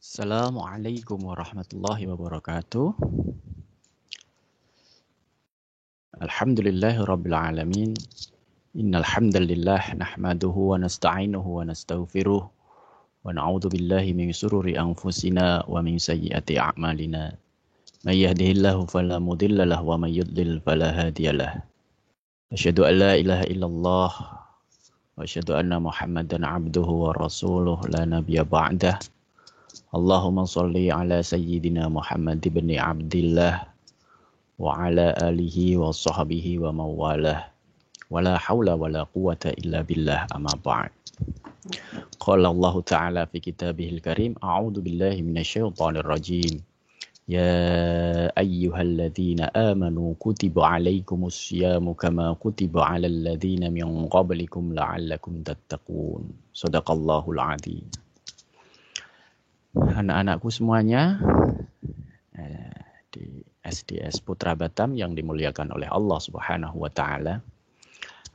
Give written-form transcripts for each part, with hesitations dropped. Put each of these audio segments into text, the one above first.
Assalamualaikum warahmatullahi wabarakatuh. Alhamdulillahi rabbil alamin. Innal hamdalillah nahmaduhu wa nasta'inuhu wa nastaghfiruh wa na'udzu billahi min shururi anfusina wa min sayyiati a'malina. May yahdihillahu fala mudilla lahu wa may yudlil fala hadiyalah. Asyhadu an la ilaha illallah wa asyhadu anna Muhammadan 'abduhu wa rasuluh la nabiyya ba'dah. Allahumma shalli ala sayyidina Muhammad ibn Abdillah wa ala alihi wa sahbihi wa mawalah. Wala hawla wala quwata illa billah amma ba'd. Qala Allah Ta'ala fi kitabihil karim, a'udzu billahi minasyaitonir rajim. Ya ayyuhalladzina amanu kutiba alaikumus syiyamu kama kutiba alal ladzina min qablikum la'allakum tattaqun. Shadaqallahul adzim. Anak-anakku semuanya di SDS Putra Batam yang dimuliakan oleh Allah Subhanahu wa taala.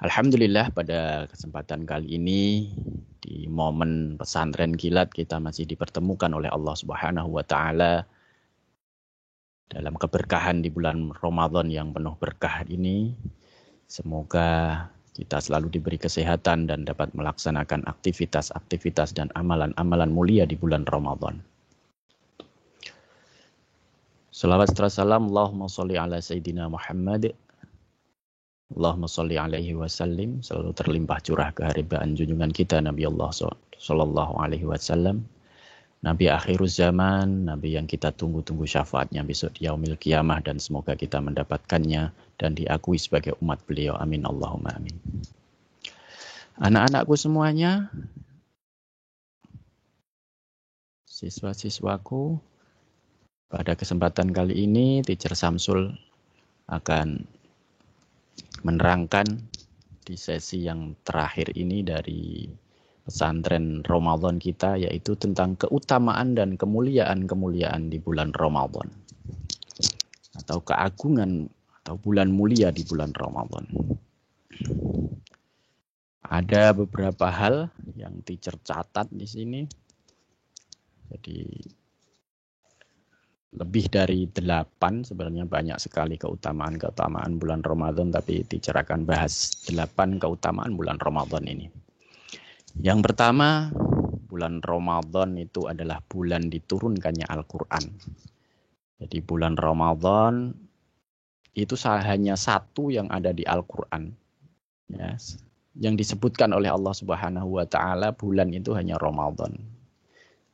Alhamdulillah pada kesempatan kali ini di momen pesantren kilat kita masih dipertemukan oleh Allah Subhanahu wa taala dalam keberkahan di bulan Ramadan yang penuh berkah ini. Semoga kita selalu diberi kesehatan dan dapat melaksanakan aktivitas-aktivitas dan amalan-amalan mulia di bulan Ramadan. Salawat serta salam Allahumma sholli ala Sayyidina Muhammad Allahumma sholli alaihi wasallim, selalu terlimpah curah keharibaan junjungan kita Nabi Allah sallallahu alaihi wasallam, Nabi akhiruz zaman, Nabi yang kita tunggu-tunggu syafaatnya besok di yaumil qiyamah, dan semoga kita mendapatkannya dan diakui sebagai umat beliau. Amin Allahumma amin. Anak-anakku semuanya, siswa-siswaku, pada kesempatan kali ini Teacher Samsul akan menerangkan di sesi yang terakhir ini dari pesantren Ramadan kita, yaitu tentang keutamaan dan kemuliaan-kemuliaan di bulan Ramadan, atau keagungan atau bulan mulia di bulan Ramadan. Ada beberapa hal yang teacher catat di sini. Jadi lebih dari 8, sebenarnya banyak sekali keutamaan-keutamaan bulan Ramadan, tapi teacher akan bahas 8 keutamaan bulan Ramadan ini. Yang pertama, bulan Ramadan itu adalah bulan diturunkannya Al-Quran. Jadi bulan Ramadan itu hanya satu yang ada di Al-Quran. Ya, yang disebutkan oleh Allah Subhanahu wa taala bulan itu hanya Ramadan.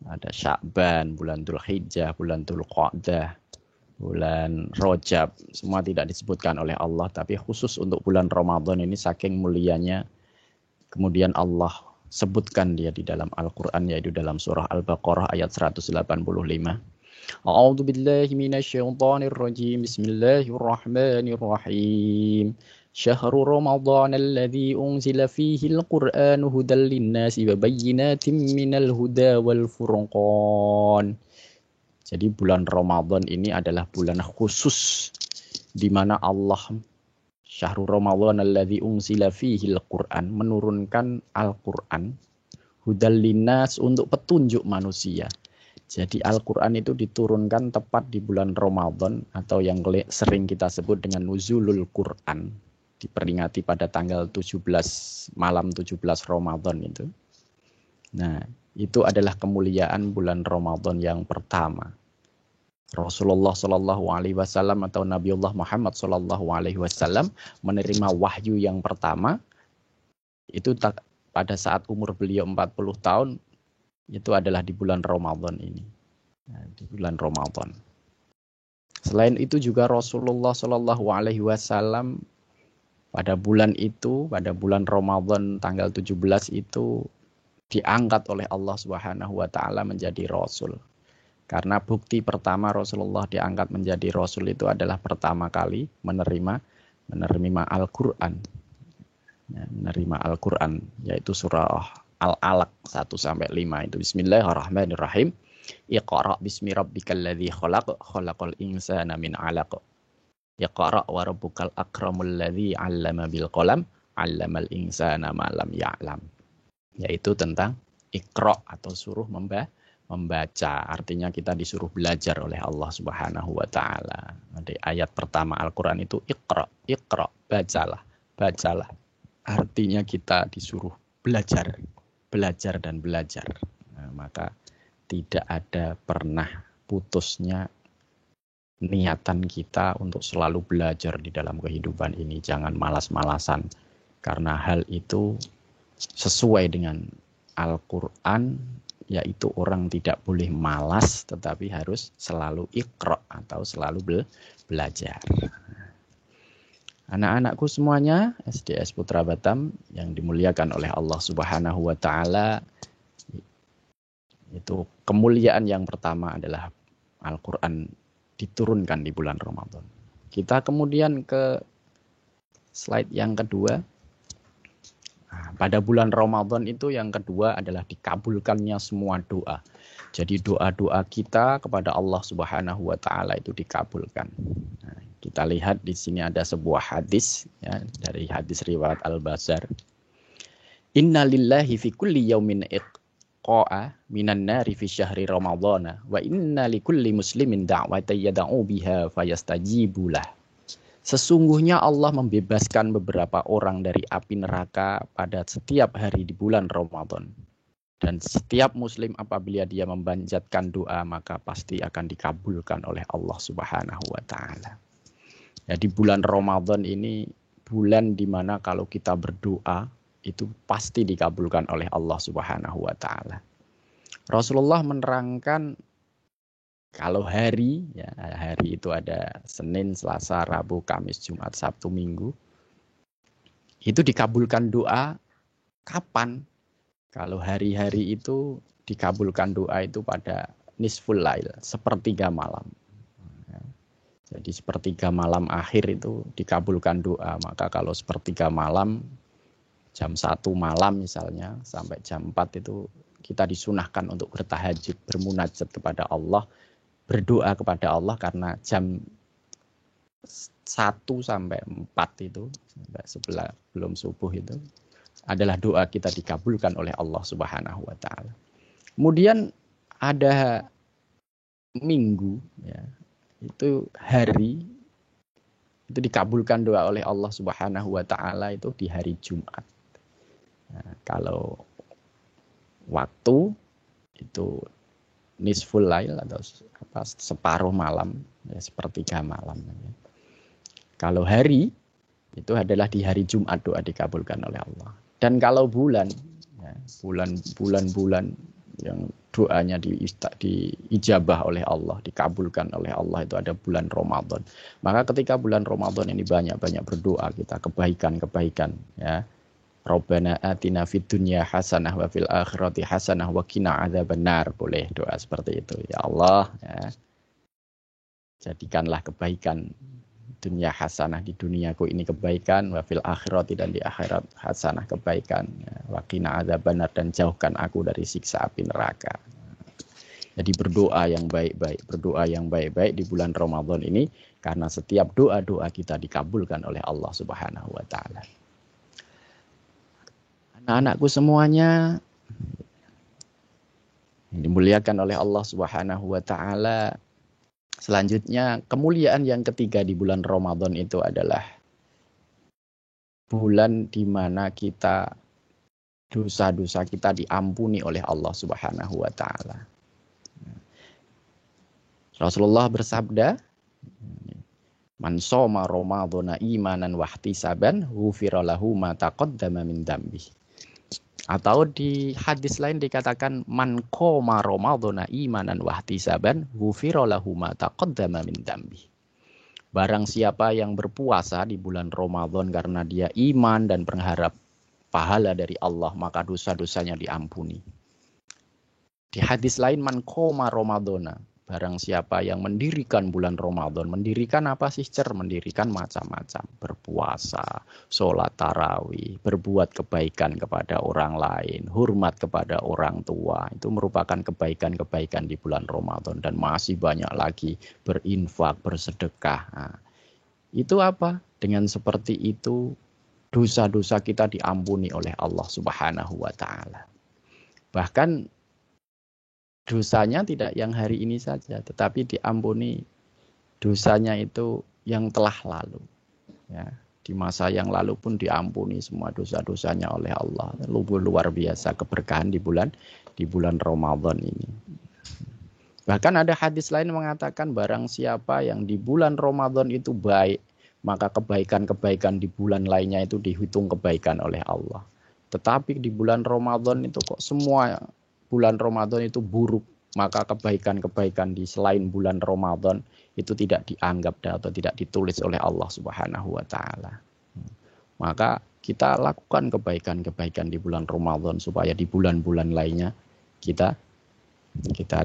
Ada Sya'ban, bulan Dzulhijjah, bulan Dzulqa'dah, bulan Rajab, semua tidak disebutkan oleh Allah, tapi khusus untuk bulan Ramadan ini saking mulianya, kemudian Allah sebutkan dia di dalam Al-Quran, yaitu dalam surah Al-Baqarah ayat 185. A'udzu billahi minasyaitonir rajim. Bismillahirrahmanirrahim. Syahrul Ramadan alladzi unzila fihi al-Qur'an hudan lin-nasi wa bayyinatin minal huda wal furqan. Jadi bulan Ramadan ini adalah bulan khusus di mana Allah, Syahrul Ramadan alladzi unzila fihi al-Qur'an, menurunkan Al-Qur'an, hudan lin-nas, untuk petunjuk manusia. Jadi Al-Quran itu diturunkan tepat di bulan Ramadan, atau yang sering kita sebut dengan Nuzulul Quran, diperingati pada tanggal 17, malam 17 Ramadan itu. Nah, itu adalah kemuliaan bulan Ramadan yang pertama. Rasulullah Shallallahu Alaihi Wasallam atau Nabiullah Muhammad Shallallahu Alaihi Wasallam menerima wahyu yang pertama itu pada saat umur beliau 40 tahun, itu adalah di bulan Ramadan ini. Nah, di bulan Ramadan. Selain itu juga Rasulullah Shallallahu Alaihi Wasallam pada bulan itu, pada bulan Ramadan tanggal 17 itu diangkat oleh Allah Subhanahu wa taala menjadi rasul. Karena bukti pertama Rasulullah diangkat menjadi rasul itu adalah pertama kali menerima Al-Qur'an. Ya, menerima Al-Qur'an, yaitu surah Al-Alaq 1-5 itu. Bismillahirrahmanirrahim. Iqra bismi rabbikal ladzi khalaq, khalaqal insana min 'alaq. Iqra wa rabbukal akramul ladzi 'allama bil qalam, 'allamal insana ma lam ya'lam. yaitu tentang Iqra atau suruh membaca. Artinya kita disuruh belajar oleh Allah Subhanahu wa taala. Di ayat pertama Al-Qur'an itu Iqra, Iqra, bacalah, bacalah. Artinya kita disuruh belajar, belajar dan belajar. Nah, maka tidak ada pernah putusnya niatan kita untuk selalu belajar di dalam kehidupan ini. Jangan malas-malasan, karena hal itu sesuai dengan Al-Quran, yaitu orang tidak boleh malas tetapi harus selalu Iqra atau selalu belajar. Anak-anakku semuanya, SDS Putra Batam yang dimuliakan oleh Allah Subhanahu wa taala, itu kemuliaan yang pertama adalah Al-Quran diturunkan di bulan Ramadan. Kita kemudian ke slide yang kedua. Nah, pada bulan Ramadan itu yang kedua adalah dikabulkannya semua doa. Jadi doa-doa kita kepada Allah Subhanahu wa taala itu dikabulkan. Nah, kita lihat di sini ada sebuah hadis ya, dari hadis riwayat Al-Bazar. Inna lillahi fi kulli yaumin iqa'a minan nari fi syahri ramadhana wa inna likulli muslimin da'watan yad'u biha fayastajibu lah. Sesungguhnya Allah membebaskan beberapa orang dari api neraka pada setiap hari di bulan Ramadan. Dan setiap muslim apabila dia memanjatkan doa maka pasti akan dikabulkan oleh Allah Subhanahu wa taala. Jadi bulan Ramadan ini bulan di mana kalau kita berdoa itu pasti dikabulkan oleh Allah Subhanahu wa taala. Rasulullah menerangkan kalau hari, ya, hari itu ada Senin, Selasa, Rabu, Kamis, Jumat, Sabtu, Minggu. Itu dikabulkan doa kapan? Kalau hari-hari itu dikabulkan doa itu pada nisful lail, sepertiga malam. Jadi sepertiga malam akhir itu dikabulkan doa. Maka kalau sepertiga malam, jam 1 malam misalnya, sampai jam 4 itu kita disunahkan untuk bertahajud, bermunajat kepada Allah, berdoa kepada Allah, karena jam 1 sampai 4 itu, sampai sebelah belum subuh itu, adalah doa kita dikabulkan oleh Allah Subhanahu wa taala. Kemudian ada minggu, ya, itu hari, itu dikabulkan doa oleh Allah Subhanahu wa taala itu di hari Jumat. Nah, kalau waktu itu nisful lail atau separuh malam, ya, sepertiga malam. Ya. Kalau hari itu adalah di hari Jumat doa dikabulkan oleh Allah. Dan kalau bulan, ya, bulan-bulan yang doanya diijabah oleh Allah, dikabulkan oleh Allah, itu ada bulan Ramadan. Maka ketika bulan Ramadan ini banyak-banyak berdoa kita kebaikan-kebaikan, ya. Rabbana atina fid dunya hasanah wa fil akhirati hasanah wa qina adzabannar. Boleh doa seperti itu. Ya Allah, ya, jadikanlah kebaikan dunia hasanah, di duniaku ini kebaikan, wa fil akhirati, dan di akhirat hasanah, kebaikan, ya, wa qina adzabannar, dan jauhkan aku dari siksa api neraka. Jadi berdoa yang baik-baik, berdoa yang baik-baik di bulan Ramadan ini, karena setiap doa-doa kita dikabulkan oleh Allah Subhanahu wa taala. Anak-anakku semuanya yang dimuliakan oleh Allah Subhanahu wa taala. Selanjutnya, kemuliaan yang ketiga di bulan Ramadan itu adalah bulan di mana kita dosa-dosa kita diampuni oleh Allah Subhanahu wa taala. Rasulullah bersabda, "Man shoma Ramadhana imanan wa ihtisaban, ghufira lahu ma taqaddama min dzambihi." Atau di hadis lain dikatakan, man qoma Ramadhana imanan wa ihtisaban ghufira lahu ma taqaddama min dzambi. Barang siapa yang berpuasa di bulan Ramadan karena dia iman dan berharap pahala dari Allah, maka dosa-dosanya diampuni. Di hadis lain, man qoma Ramadhana, barang siapa yang mendirikan bulan Ramadan. Mendirikan apa sih, Cer? Mendirikan macam-macam. Berpuasa, sholat tarawih, berbuat kebaikan kepada orang lain, hormat kepada orang tua. Itu merupakan kebaikan-kebaikan di bulan Ramadan. Dan masih banyak lagi, berinfak, bersedekah. Nah, itu apa? Dengan seperti itu dosa-dosa kita diampuni oleh Allah Subhanahu wa taala. Bahkan dosanya tidak yang hari ini saja, tetapi diampuni dosanya itu yang telah lalu. Ya, di masa yang lalu pun diampuni semua dosa-dosanya oleh Allah. Luar biasa keberkahan di bulan Ramadan ini. Bahkan ada hadis lain mengatakan barang siapa yang di bulan Ramadan itu baik, maka kebaikan-kebaikan di bulan lainnya itu dihitung kebaikan oleh Allah. Tetapi di bulan Ramadan itu kok semua bulan Ramadan itu buruk, maka kebaikan-kebaikan di selain bulan Ramadan itu tidak dianggap atau tidak ditulis oleh Allah Subhanahu wa taala. Maka kita lakukan kebaikan-kebaikan di bulan Ramadan supaya di bulan-bulan lainnya kita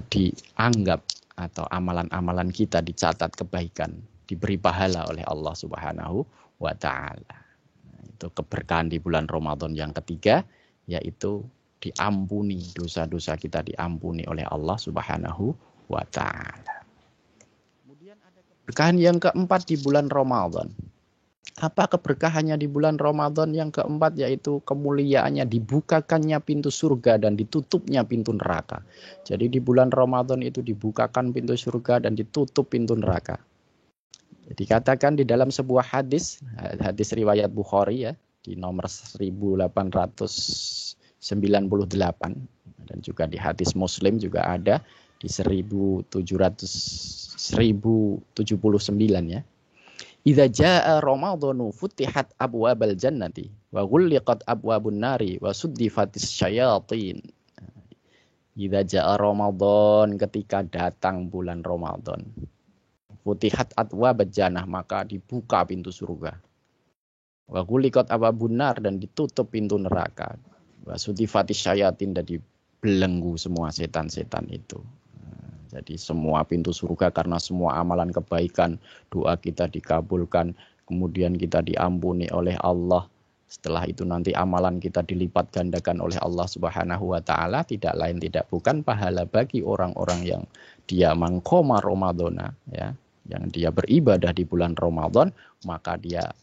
dianggap atau amalan-amalan kita dicatat kebaikan, diberi pahala oleh Allah Subhanahu wa taala. Itu keberkahan di bulan Ramadan yang ketiga, yaitu diampuni dosa-dosa kita, diampuni oleh Allah Subhanahu wa taala. Kemudian ada keberkahan yang keempat di bulan Ramadan. Apa keberkahannya di bulan Ramadan yang keempat, yaitu kemuliaannya dibukakannya pintu surga dan ditutupnya pintu neraka. Jadi di bulan Ramadan itu dibukakan pintu surga dan ditutup pintu neraka. Dikatakan di dalam sebuah hadis riwayat Bukhari ya, di nomor 1898, dan juga di hadis Muslim juga ada di 1079 ya. Idza jaa Ramadhanu futihat abwabal jannati wa ghulliqat abwabun nari wa suddifatis syayatin. Idza jaa Ramadhan, ketika datang bulan Ramadan, futihat abwabal jannah, maka dibuka pintu surga. Wa ghulliqat abwabun nar, dan ditutup pintu neraka. Wa suddifatis syayatin, dan dibelenggu semua setan-setan itu. Jadi semua pintu surga karena semua amalan kebaikan, doa kita dikabulkan, kemudian kita diampuni oleh Allah. Setelah itu nanti amalan kita dilipat gandakan oleh Allah Subhanahu wa taala, tidak lain tidak bukan pahala bagi orang-orang yang dia mangkoma Ramadhana ya, yang dia beribadah di bulan Ramadan, maka dia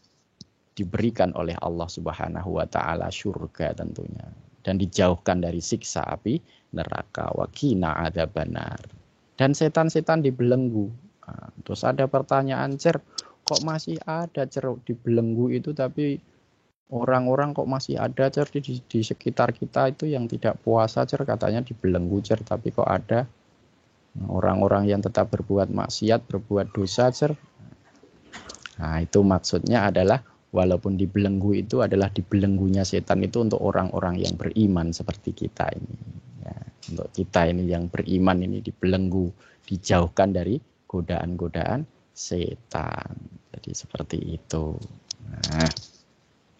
diberikan oleh Allah Subhanahu wa taala surga tentunya, dan dijauhkan dari siksa api neraka, wa qina adzabannar. Dan setan-setan dibelenggu. Nah, terus ada pertanyaan, Cer, kok masih ada Cer dibelenggu itu, tapi orang-orang kok masih ada Cer di sekitar kita itu yang tidak puasa Cer, katanya dibelenggu Cer, tapi kok ada orang-orang yang tetap berbuat maksiat, berbuat dosa Cer. Nah, itu maksudnya adalah walaupun dibelenggu itu adalah dibelenggunya setan itu untuk orang-orang yang beriman seperti kita ini. Ya, untuk kita ini yang beriman ini dibelenggu, dijauhkan dari godaan-godaan setan. Jadi seperti itu. Nah,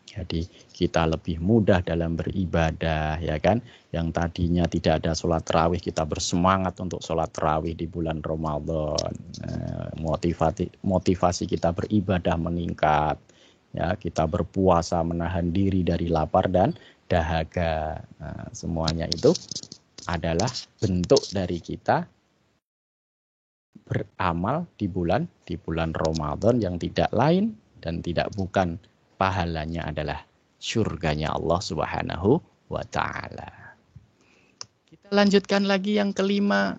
jadi kita lebih mudah dalam beribadah, ya kan? Yang tadinya tidak ada sholat tarawih, kita bersemangat untuk sholat tarawih di bulan Ramadan. Motivasi kita beribadah meningkat. Ya, kita berpuasa menahan diri dari lapar dan dahaga. Nah, semuanya itu adalah bentuk dari kita beramal di bulan Ramadan yang tidak lain dan tidak bukan pahalanya adalah surganya Allah Subhanahu wa taala. Kita lanjutkan lagi yang kelima.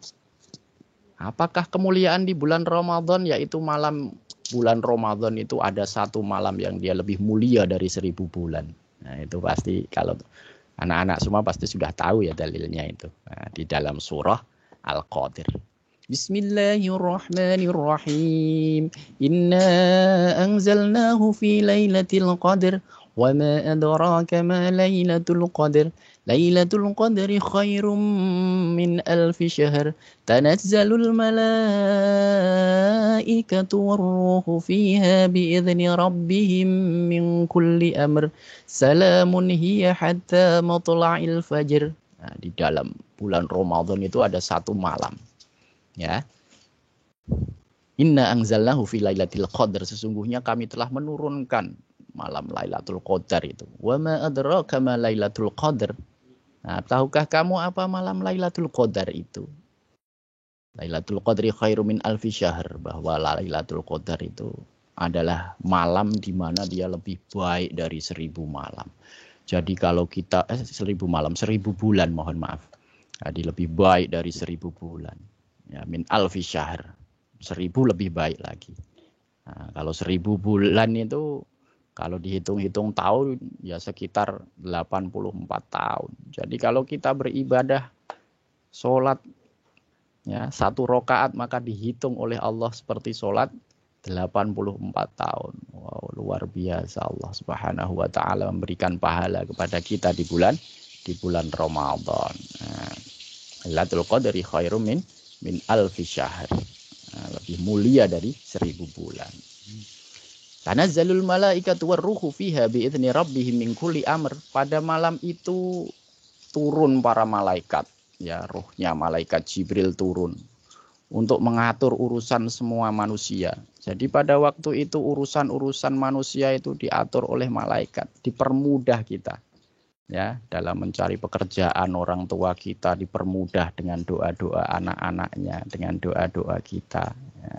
Apakah kemuliaan di bulan Ramadan, yaitu malam bulan Ramadan itu ada satu malam yang dia lebih mulia dari 1000 bulan. Nah, itu pasti kalau anak-anak semua pasti sudah tahu ya dalilnya itu. Nah, di dalam surah Al-Qadir. Bismillahirrahmanirrahim. Inna anzalnahu fi lailatul qadr wa ma adraka ma lailatul qadr. Lailatul qadri khairum min alfi syahr. Tanazzalul malaikatu warruhu fiha biizni rabbihim min kulli amr. Salamun hiya hatta matla'il fajr. Nah, di dalam bulan Ramadan itu ada satu malam. Ya. Inna anzalnahu fi lailatul qadr, sesungguhnya kami telah menurunkan malam Lailatul Qadar itu. Wa ma adraka ma Lailatul Qadar. Nah, tahukah kamu apa malam Lailatul Qadar itu? Lailatul Qadri khairum min alfi syahr, bahwa Lailatul Qadar itu adalah malam di mana dia lebih baik dari 1000 malam. Jadi kalau kita 1000 malam, 1000 bulan, mohon maaf. Jadi lebih baik dari 1000 bulan. Ya, min alfi syahr. 1000 lebih baik lagi. Nah, kalau 1000 bulan itu kalau dihitung-hitung tahun ya sekitar 84 tahun. Jadi kalau kita beribadah sholat ya 1 rakaat maka dihitung oleh Allah seperti sholat 84 tahun. Wow, luar biasa Allah Subhanahu wa taala memberikan pahala kepada kita di bulan Ramadan. Nah, Lailatul Qadri khairum min alfi syahr. Nah, lebih mulia dari 1000 bulan. Tanazzalul malaikatu warruhu fiha biizni rabbihim min kulli amr. Pada malam itu turun para malaikat. Ya, ruhnya malaikat Jibril turun untuk mengatur urusan semua manusia. Jadi pada waktu itu urusan-urusan manusia itu diatur oleh malaikat, dipermudah kita. Ya, dalam mencari pekerjaan orang tua kita dipermudah dengan doa-doa anak-anaknya, dengan doa-doa kita. Ya,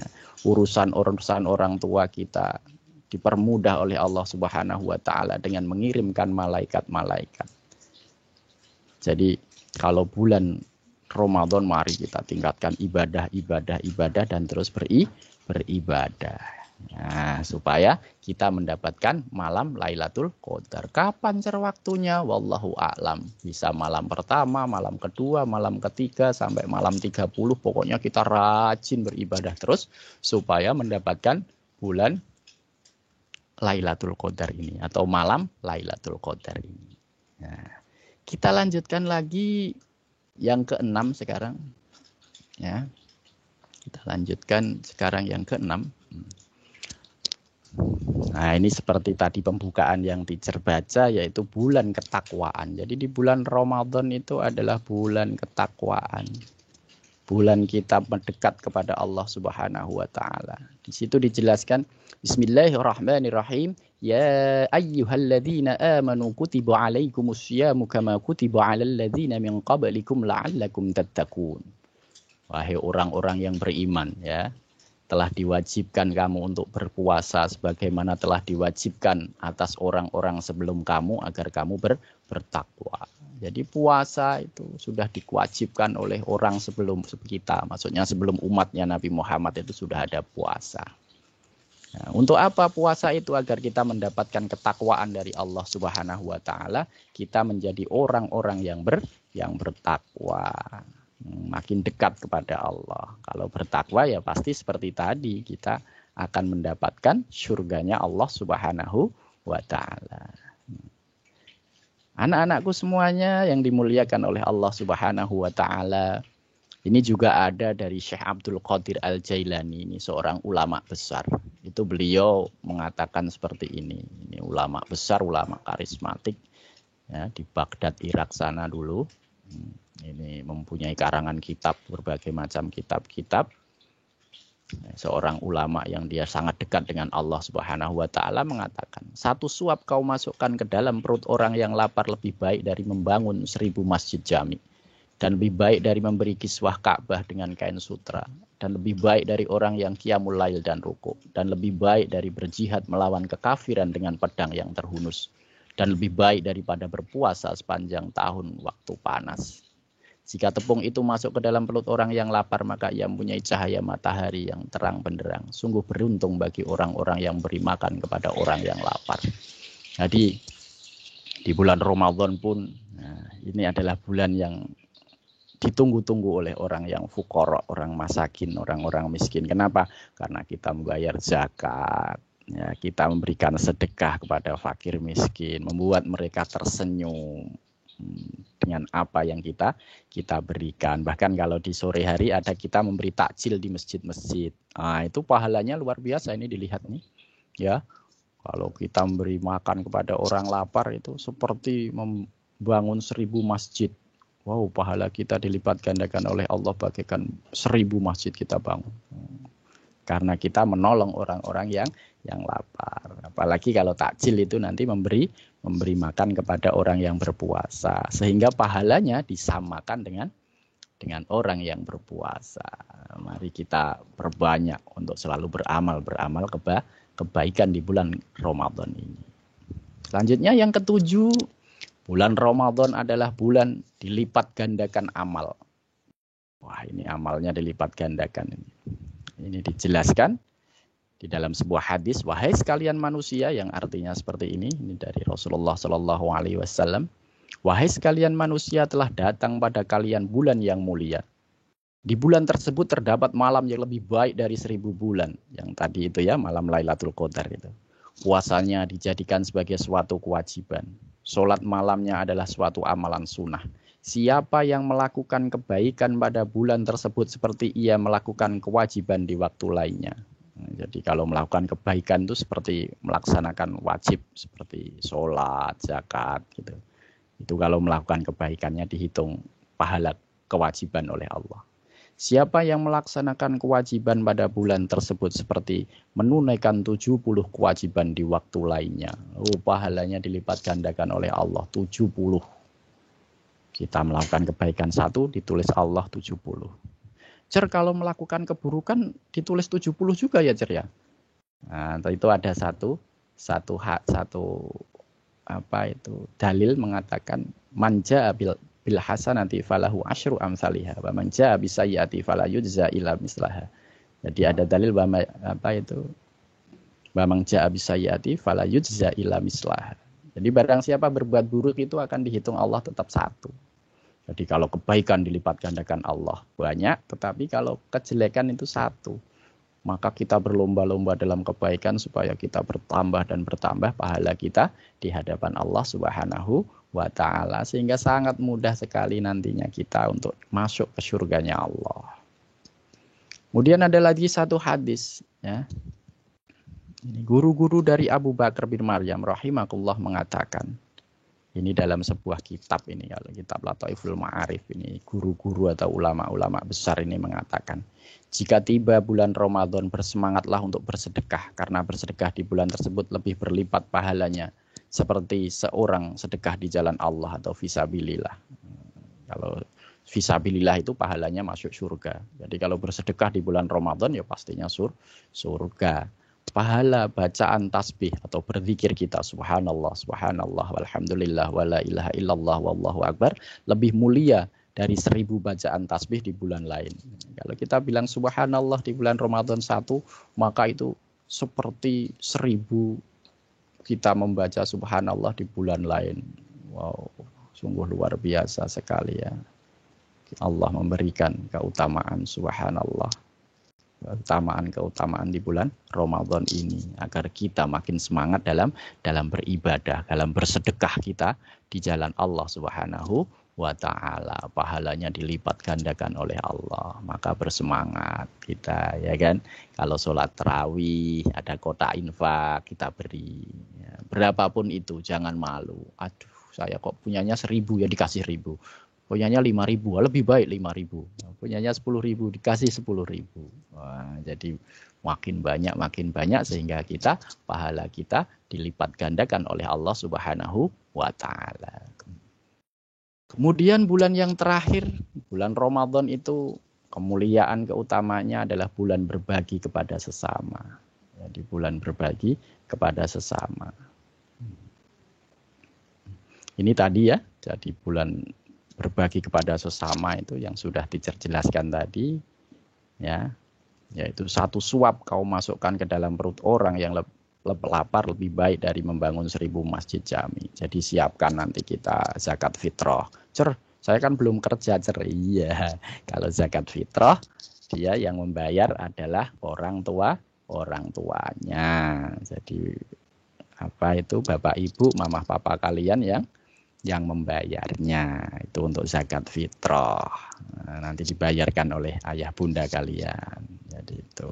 urusan-urusan orang tua kita dipermudah oleh Allah Subhanahu wa taala dengan mengirimkan malaikat-malaikat. Jadi kalau bulan Ramadan mari kita tingkatkan ibadah dan terus beribadah. Nah, supaya kita mendapatkan malam Lailatul Qadar. Kapan waktunya? Wallahu a'lam. Bisa malam pertama, malam kedua, malam ketiga sampai malam 30. Pokoknya kita rajin beribadah terus supaya mendapatkan bulan Lailatul Qadar ini atau malam Lailatul Qadar ini. Nah, kita lanjutkan lagi yang ke-6 sekarang. Ya. Kita lanjutkan sekarang yang ke-6. Nah, ini seperti tadi pembukaan yang teacher baca yaitu bulan ketakwaan. Jadi di bulan Ramadan itu adalah bulan ketakwaan. Bulan kita mendekat kepada Allah Subhanahu wa taala. Di situ dijelaskan Bismillahirrahmanirrahim. Ya ayyuhalladzina amanu kutiba alaikumusyamu kama kutiba alal ladzina min qablikum la'allakum tattaqun. Wahai orang-orang yang beriman, ya, telah diwajibkan kamu untuk berpuasa sebagaimana telah diwajibkan atas orang-orang sebelum kamu agar kamu bertakwa. Jadi puasa itu sudah diwajibkan oleh orang sebelum kita, maksudnya sebelum umatnya Nabi Muhammad itu sudah ada puasa. Nah, untuk apa puasa itu? Agar kita mendapatkan ketakwaan dari Allah Subhanahu wa taala, kita menjadi orang-orang yang bertakwa, makin dekat kepada Allah. Kalau bertakwa ya pasti seperti tadi, kita akan mendapatkan surganya Allah Subhanahu wa taala. Anak-anakku semuanya yang dimuliakan oleh Allah Subhanahu wa taala, ini juga ada dari Syekh Abdul Qadir Al-Jailani, ini seorang ulama besar. Itu beliau mengatakan seperti ini. Ini ulama besar, ulama karismatik ya, di Baghdad, Irak sana dulu. Ini mempunyai karangan kitab, berbagai macam kitab-kitab. Seorang ulama yang dia sangat dekat dengan Allah Subhanahu wa taala mengatakan, 1 suap kau masukkan ke dalam perut orang yang lapar lebih baik dari membangun 1000 masjid jami. Dan lebih baik dari memberi kiswah Ka'bah dengan kain sutra. Dan lebih baik dari orang yang qiyamul lail dan ruku'. Dan lebih baik dari berjihad melawan kekafiran dengan pedang yang terhunus. Dan lebih baik daripada berpuasa sepanjang tahun waktu panas. Jika tepung itu masuk ke dalam perut orang yang lapar, maka ia mempunyai cahaya matahari yang terang benderang. Sungguh beruntung bagi orang-orang yang beri makan kepada orang yang lapar. Jadi di bulan Ramadan pun, nah, ini adalah bulan yang ditunggu-tunggu oleh orang yang fuqara, orang masakin, orang-orang miskin. Kenapa? Karena kita membayar zakat, ya, kita memberikan sedekah kepada fakir miskin, membuat mereka tersenyum dengan apa yang kita berikan. Bahkan kalau di sore hari ada kita memberi takjil di masjid-masjid. Nah, itu pahalanya luar biasa, ini dilihat nih. Ya. Kalau kita memberi makan kepada orang lapar itu seperti membangun 1000 masjid. Wow, pahala kita dilipat gandakan oleh Allah bagaikan 1000 masjid kita bangun. Karena kita menolong orang-orang yang lapar. Apalagi kalau takjil itu nanti memberi makan kepada orang yang berpuasa. Sehingga pahalanya disamakan dengan orang yang berpuasa. Mari kita perbanyak untuk selalu beramal kebaikan di bulan Ramadan ini. Selanjutnya yang ketujuh, bulan Ramadan adalah bulan dilipat gandakan amal. Wah, ini amalnya dilipat gandakan ini. Ini dijelaskan di dalam sebuah hadis, wahai sekalian manusia, yang artinya seperti ini dari Rasulullah Shallallahu Alaihi Wasallam. Wahai sekalian manusia, telah datang pada kalian bulan yang mulia. Di bulan tersebut terdapat malam yang lebih baik dari 1000 bulan. Yang tadi itu ya, malam Lailatul Qadar itu. Puasanya dijadikan sebagai suatu kewajiban. Sholat malamnya adalah suatu amalan sunnah. Siapa yang melakukan kebaikan pada bulan tersebut seperti ia melakukan kewajiban di waktu lainnya. Jadi kalau melakukan kebaikan itu seperti melaksanakan wajib seperti sholat, zakat gitu. Itu kalau melakukan kebaikannya dihitung pahala kewajiban oleh Allah. Siapa yang melaksanakan kewajiban pada bulan tersebut seperti menunaikan 70 kewajiban di waktu lainnya. Pahalanya dilipat gandakan oleh Allah 70. Kita melakukan kebaikan 1 ditulis Allah 70. Cer kalau melakukan keburukan ditulis 70 juga ya Cer ya. Nah, itu ada satu dalil mengatakan manja bil hasanati falahu asyru amsalihha wa man jaa bisayyiati fala yujza illa mislaha. Jadi ada dalil bahwa man jaa bisayyiati fala yujza illa mislaha. Jadi barang siapa berbuat buruk itu akan dihitung Allah tetap 1. Jadi kalau kebaikan dilipat gandakan Allah banyak, tetapi kalau kejelekan itu 1. Maka kita berlomba-lomba dalam kebaikan supaya kita bertambah dan bertambah pahala kita di hadapan Allah Subhanahu wa ta'ala. Sehingga sangat mudah sekali nantinya kita untuk masuk ke surganya Allah. Kemudian ada lagi satu hadis. Ya. Ini guru-guru dari Abu Bakar bin Maryam rahimahullah mengatakan. Ini dalam sebuah kitab ini, kalau kitab Lataiful Ma'arif ini, guru-guru atau ulama-ulama besar ini mengatakan, jika tiba bulan Ramadan bersemangatlah untuk bersedekah, karena bersedekah di bulan tersebut lebih berlipat pahalanya, seperti seorang sedekah di jalan Allah atau fisabilillah. Kalau fisabilillah itu pahalanya masuk surga. Jadi kalau bersedekah di bulan Ramadan ya pastinya surga. Pahala bacaan tasbih atau berzikir kita subhanallah, subhanallah, walhamdulillah, wala ilaha illallah, wallahu akbar lebih mulia dari 1000 bacaan tasbih di bulan lain. Kalau kita bilang subhanallah di bulan Ramadan 1, maka itu seperti 1000 kita membaca subhanallah di bulan lain. Wow, sungguh luar biasa sekali ya. Allah memberikan keutamaan subhanallah. Keutamaan di bulan Ramadan ini agar kita makin semangat dalam beribadah, dalam bersedekah kita di jalan Allah Subhanahu wa ta'ala. Pahalanya dilipat gandakan oleh Allah. Maka bersemangat kita ya kan. Kalau sholat tarawih ada kotak infak kita beri. Ya, berapapun itu jangan malu. Aduh saya kok punyanya 1000 ya dikasih 1000. Punyanya 5.000, lebih baik 5.000. Punyanya 10.000, dikasih 10.000. Wah, jadi makin banyak sehingga pahala kita dilipat gandakan oleh Allah Subhanahu wa ta'ala. Kemudian bulan yang terakhir, bulan Ramadan itu kemuliaan keutamanya adalah bulan berbagi kepada sesama. Jadi bulan berbagi kepada sesama. Ini tadi ya, jadi bulan berbagi kepada sesama itu yang sudah dijelaskan tadi ya, yaitu 1 suap kau masukkan ke dalam perut orang yang lapar lebih baik dari membangun 1000 masjid jami. Jadi siapkan nanti kita zakat fitrah. Saya kan belum kerja iya. Kalau zakat fitrah dia yang membayar adalah orang tuanya. Jadi bapak ibu, mama papa kalian yang membayarnya itu untuk zakat fitrah. Nanti dibayarkan oleh ayah bunda kalian. Jadi itu.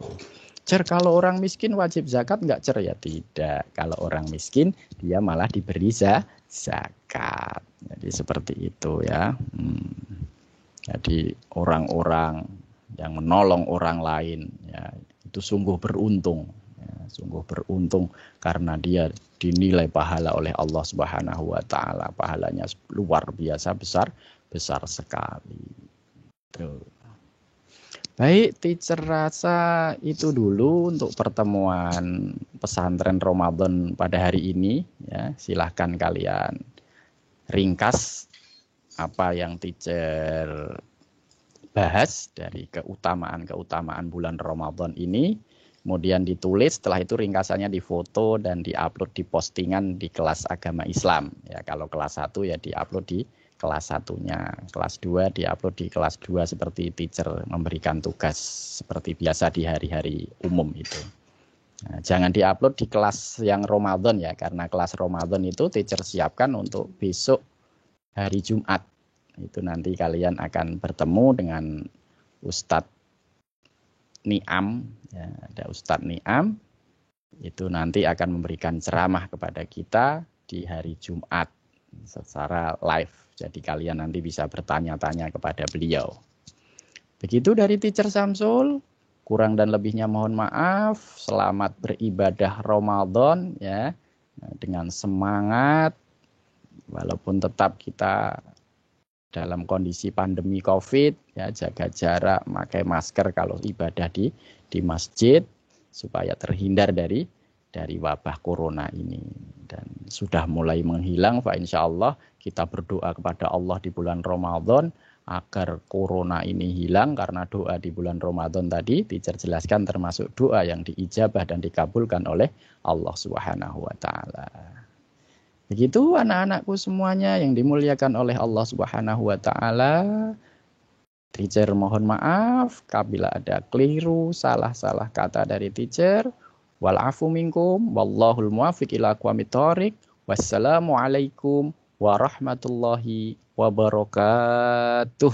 Kalau orang miskin wajib zakat enggak ya? Tidak. Kalau orang miskin dia malah diberi zakat. Jadi seperti itu ya. Jadi orang-orang yang menolong orang lain ya itu sungguh beruntung. Sungguh beruntung karena dia dinilai pahala oleh Allah Subhanahu wa ta'ala. Pahalanya luar biasa besar sekali. Tuh. Baik, teacher rasa itu dulu untuk pertemuan pesantren Ramadan pada hari ini. Ya, silahkan kalian ringkas apa yang teacher bahas dari keutamaan-keutamaan bulan Ramadan ini. Kemudian ditulis, setelah itu ringkasannya difoto dan diupload di postingan di kelas agama Islam. Ya, kalau kelas 1 ya diupload di kelas 1-nya, kelas 2 diupload di kelas 2 seperti teacher memberikan tugas seperti biasa di hari-hari umum itu. Nah, jangan diupload di kelas yang Ramadan ya, karena kelas Ramadan itu teacher siapkan untuk besok hari Jumat. Itu nanti kalian akan bertemu dengan Ustadz Niam, ya, ada Ustadz Niam, itu nanti akan memberikan ceramah kepada kita di hari Jumat secara live. Jadi kalian nanti bisa bertanya-tanya kepada beliau. Begitu dari teacher Samsul, kurang dan lebihnya mohon maaf. Selamat beribadah Ramadan ya, dengan semangat, walaupun tetap kita dalam kondisi pandemi COVID, ya, jaga jarak, pakai masker kalau ibadah di masjid supaya terhindar dari wabah corona ini. Dan sudah mulai menghilang, Pak, insya Allah kita berdoa kepada Allah di bulan Ramadan agar corona ini hilang, karena doa di bulan Ramadan tadi teacher jelaskan termasuk doa yang diijabah dan dikabulkan oleh Allah Subhanahu wa taala. Begitu anak-anakku semuanya yang dimuliakan oleh Allah Subhanahu wa taala. Teacher mohon maaf apabila ada keliru, salah-salah kata dari teacher. Wal afu minkum wallahul muwaffiq ila aqwamit thoriq. Wassalamualaikum warahmatullahi wabarakatuh.